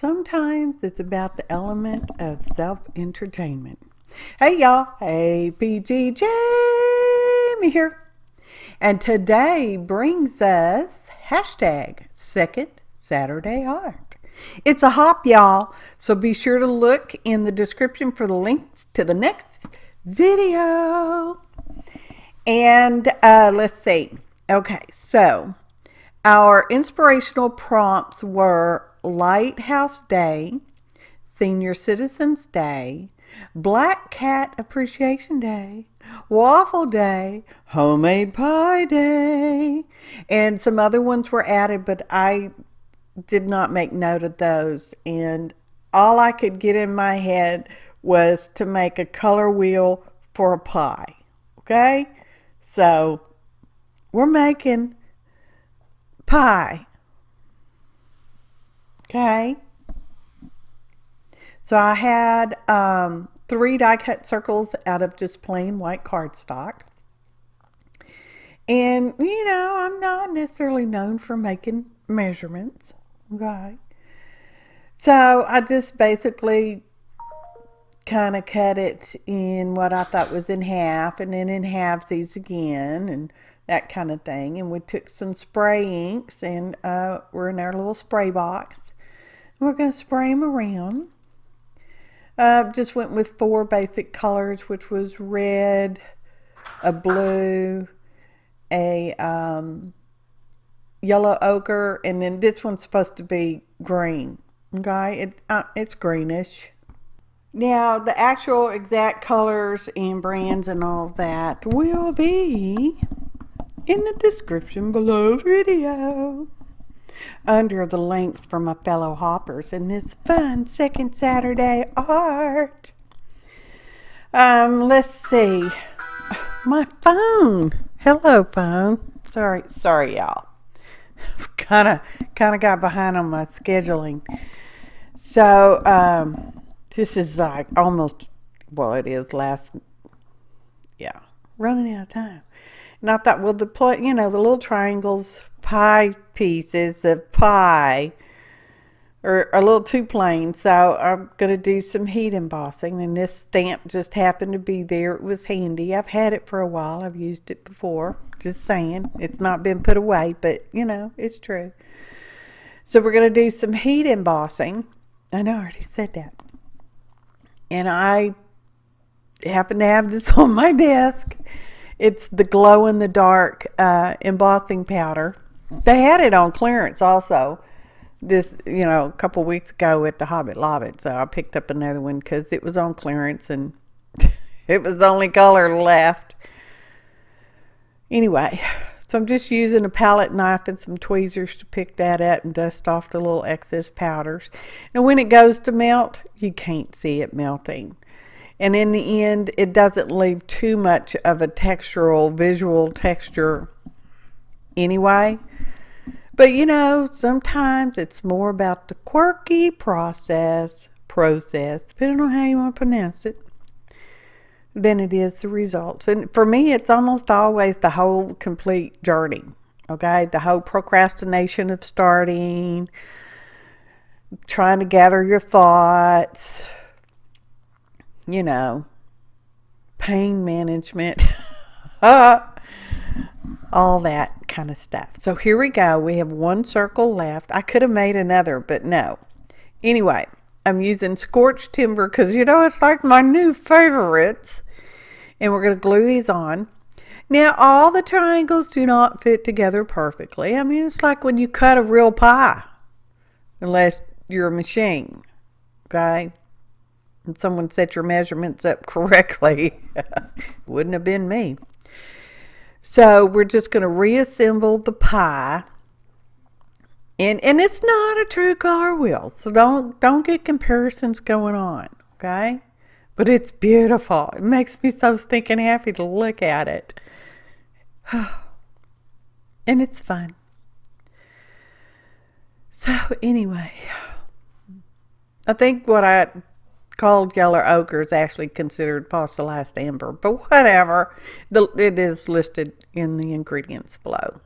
Sometimes it's about the element of self-entertainment. Hey y'all, APG Jamie here. And today brings us hashtag Second Saturday Art. It's a hop, y'all, so be sure to look in the description for the links to the next video. And let's see. Okay, so our inspirational prompts were Lighthouse Day, Senior Citizens Day, Black Cat Appreciation Day, Waffle Day, Homemade Pie Day, and some other ones were added, but I did not make note of those. And all I could get in my head was to make a color wheel for a pie. Okay? So we're making pie. Okay. So I had 3 die cut circles out of just plain white cardstock. And, you know, I'm not necessarily known for making measurements. Okay. So I just basically kind of cut it in what I thought was in half, and then in halvesies again, and that kind of thing. And we took some spray inks, and we're in our little spray box. We're going to spray them around. Just went with 4 basic colors, which was red, a blue, a yellow ochre, and then this one's supposed to be green. Okay, it's greenish. Now, the actual exact colors and brands and all that will be in the description below video, under the links for my fellow hoppers in this fun Second Saturday art. Let's see. My phone. Hello, phone. Sorry, y'all. kind of got behind on my scheduling. So, this is like almost, well, it is running out of time. And I thought, well, the little triangles, pie pieces of pie are a little too plain, so I'm going to do some heat embossing, and this stamp just happened to be there. It was handy. I've had it for a while. I've used it before. Just saying. It's not been put away, but, you know, it's true. So we're going to do some heat embossing. I know I already said that. And I happen to have this on my desk. It's the glow-in-the-dark embossing powder. They had it on clearance also, a couple weeks ago at the Hobbit Lobbit. So I picked up another one because it was on clearance and it was the only color left. Anyway, so I'm just using a palette knife and some tweezers to pick that up and dust off the little excess powders. And when it goes to melt, you can't see it melting. And in the end, it doesn't leave too much of a visual texture anyway. But, you know, sometimes it's more about the quirky process, depending on how you want to pronounce it, than it is the results. And for me, it's almost always the whole complete journey, okay? The whole procrastination of starting, trying to gather your thoughts, you know, pain management, all that kind of stuff. So here we go. We have 1 circle left. I could have made another, but no. Anyway, I'm using scorched timber because, you know, it's like my new favorites. And we're going to glue these on. Now, all the triangles do not fit together perfectly. I mean, it's like when you cut a real pie, unless you're a machine, okay? And someone set your measurements up correctly. Wouldn't have been me. So we're just going to reassemble the pie. And it's not a true color wheel, so don't get comparisons going on, okay? But it's beautiful. It makes me so stinking happy to look at it. And it's fun. So anyway, I think what I called yellow ochre is actually considered fossilized amber, but whatever. It is listed in the ingredients below.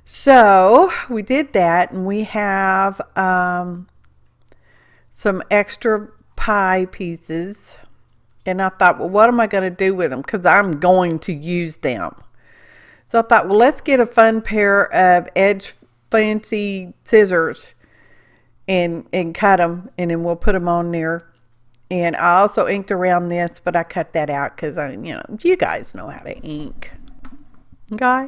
So we did that, and we have some extra pie pieces. And I thought, well, what am I going to do with them? Because I'm going to use them. So I thought, well, let's get a fun pair of edge fancy scissors and cut them. And then we'll put them on there. And I also inked around this, but I cut that out because, you guys know how to ink. Okay?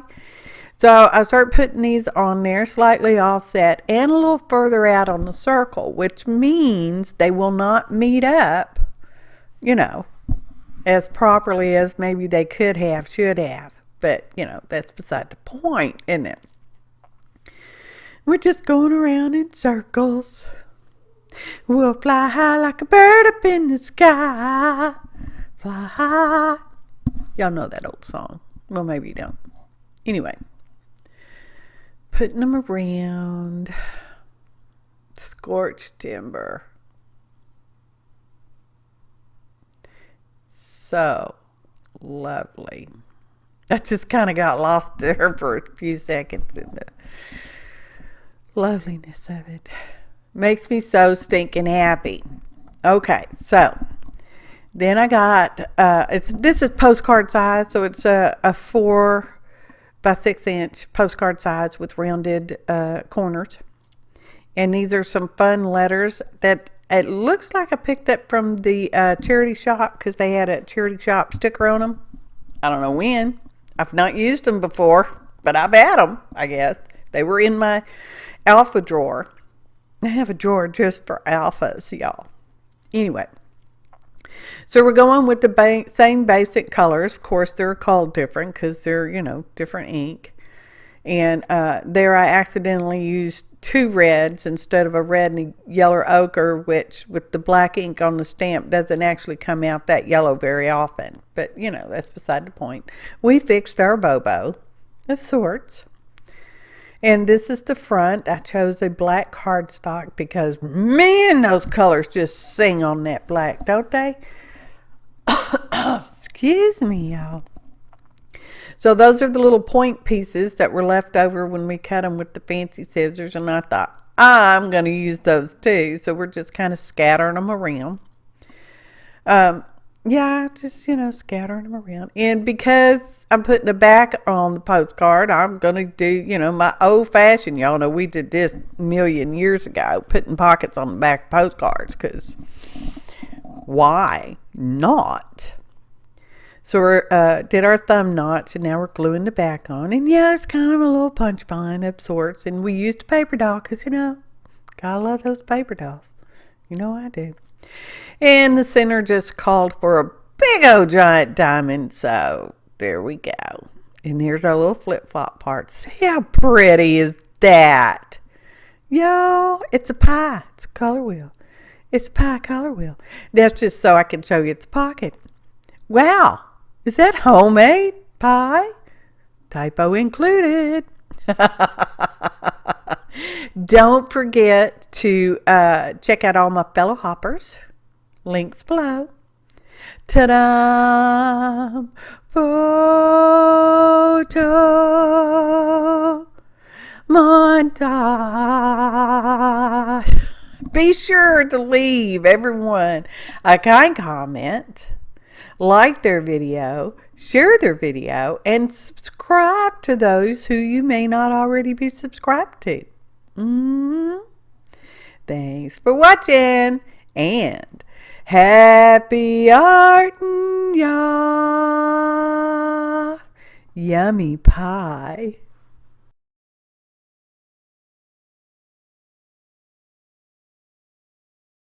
So I start putting these on there, slightly offset and a little further out on the circle, which means they will not meet up, as properly as maybe they could have, should have. But, that's beside the point, isn't it? We're just going around in circles. We'll fly high like a bird up in the sky. Fly high. Y'all know that old song. Well, maybe you don't. Anyway. Putting them around. Scorched timber. So lovely. I just kind of got lost there for a few seconds in the loveliness of it. Makes me so stinking happy. Okay, so then I got this is postcard size, so it's a 4 by 6 inch postcard size with rounded corners. And these are some fun letters that it looks like I picked up from the charity shop because they had a charity shop sticker on them. I don't know when. I've not used them before, but I've had them, I guess. They were in my alpha drawer. I have a drawer just for alphas, y'all. Anyway, so we're going with the same basic colors. Of course, they're called different because they're, different ink. And there I accidentally used 2 reds instead of a red and a yellow ochre, which with the black ink on the stamp doesn't actually come out that yellow very often. But, that's beside the point. We fixed our bobo of sorts. And this is the front. I chose a black cardstock because, man, those colors just sing on that black, don't they? Excuse me, y'all. So those are the little point pieces that were left over when we cut them with the fancy scissors. And I thought, I'm going to use those too. So we're just kind of scattering them around. Just, scattering them around. And because I'm putting the back on the postcard, I'm going to do, my old fashioned. Y'all know we did this a million years ago, putting pockets on the back of postcards. Because why not? So we did our thumb notch, and now we're gluing the back on. And yeah, it's kind of a little punch bind of sorts. And we used a paper doll because, gotta love those paper dolls. I do. And the center just called for a big old giant diamond. So there we go. And here's our little flip-flop parts. See how pretty is that? Y'all, it's a pie. It's a color wheel. It's a pie color wheel. That's just so I can show you its pocket. Wow. Is that homemade pie? Typo included. Don't forget to check out all my fellow hoppers. Links below. Ta-da! Photo montage. Be sure to leave everyone a kind comment. Like their video, share their video, and subscribe to those who you may not already be subscribed to. Thanks for watching, and happy arting, y'all. Yummy pie.